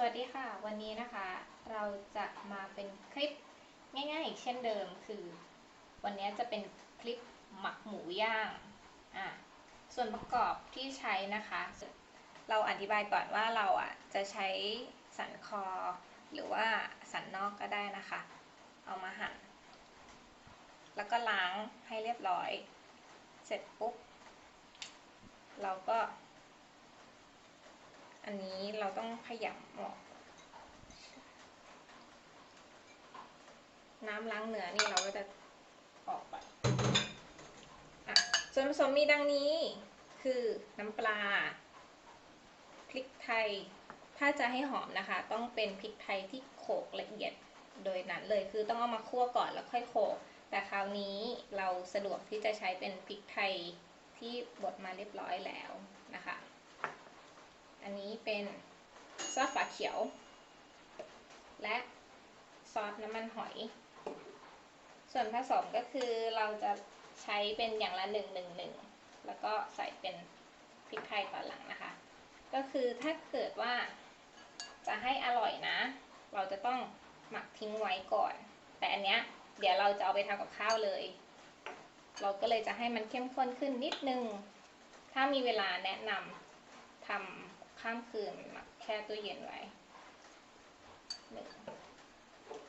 วัสดีค่ะวันนี้นะคะเราจะมาเป็นคลิปง่ายๆอีกเช่นเดิมคือวันนี้จะเป็นคลิปหมักหมูย่างส่วนประกอบที่ใช้นะคะเราอธิบายก่อนว่าเราจะใช้สันคอหรือว่าสันนอกก็ได้นะคะเอามาหั่นแล้วก็ล้างให้เรียบร้อยเสร็จปุ๊บเราก็อันนี้เราต้องขยำออกน้ำล้างเนื้อนี่เราก็จะออกไปส่วนผสมมีดังนี้คือน้ำปลาพริกไทยถ้าจะให้หอมนะคะต้องเป็นพริกไทยที่โขลกละเอียดโดยนั้นเลยคือต้องเอามาคั่วก่อนแล้วค่อยโขลกแต่คราวนี้เราสะดวกที่จะใช้เป็นพริกไทยที่บดมาเรียบร้อยแล้วนะคะอันนี้เป็นซอสฝาเขียวและซอสน้ำมันหอยส่วนผสมก็คือเราจะใช้เป็นอย่างละ1 แล้วก็ใส่เป็นพริกไทยตอนหลังนะคะก็คือถ้าเกิดว่าจะให้อร่อยนะเราจะต้องหมักทิ้งไว้ก่อนแต่อันเนี้ยเดี๋ยวเราจะเอาไปทำกับข้าวเลยเราก็เลยจะให้มันเข้มข้นขึ้นนิดนึงถ้ามีเวลาแนะนำทำข้ามคืนหมักแช่ตู้เย็นไว้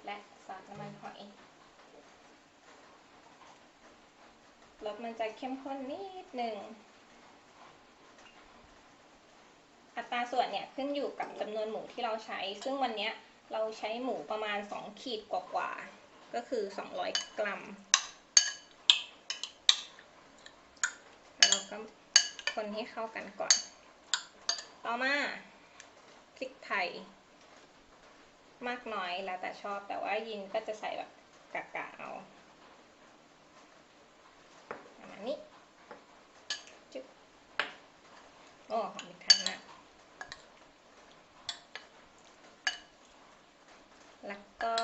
และซอสน้ำมันหอยรสมันจะเข้มข้นนิดนึงอัตราส่วนเนี่ยขึ้นอยู่กับจำนวนหมูที่เราใช้ซึ่งวันนี้เราใช้หมูประมาณ2 ขีดกว่าๆก็คือ200 กรัมแล้วเราก็คนให้เข้ากันก่อนต่อมาพริกไทยมากน้อยแล้วแต่ชอบแต่ว่ายินก็จะใส่แบบกะเอาประมาณนี้จุ๊บโอ้หอมพริกไทยมากแล้วก็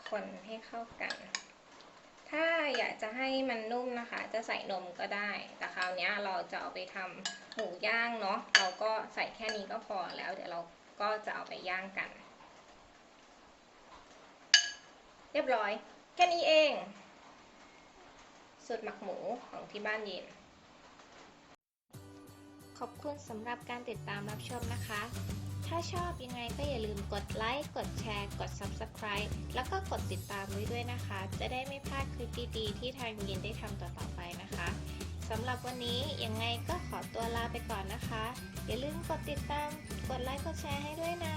คนให้เข้ากันถ้าอยากจะให้มันนุ่มนะคะจะใส่นมก็ได้แต่คราวนี้เราจะเอาไปทำหมูย่างเนาะเราก็ใส่แค่นี้ก็พอแล้วเดี๋ยวเราก็จะเอาไปย่างกันเรียบร้อยแค่นี้เองสูตรหมักหมูของที่บ้านเย็นขอบคุณสำหรับการติดตามรับชมนะคะถ้าชอบยังไงก็อย่าลืมกดไลค์กดแชร์กด Subscribe แล้วก็กดติดตามไว้ด้วยนะคะจะได้ไม่พลาดคลิปดีๆที่ทางยินได้ทำต่อๆไปนะคะสำหรับวันนี้ยังไงก็ขอตัวลาไปก่อนนะคะอย่าลืมกดติดตามกดไลค์กดแชร์ให้ด้วยนะ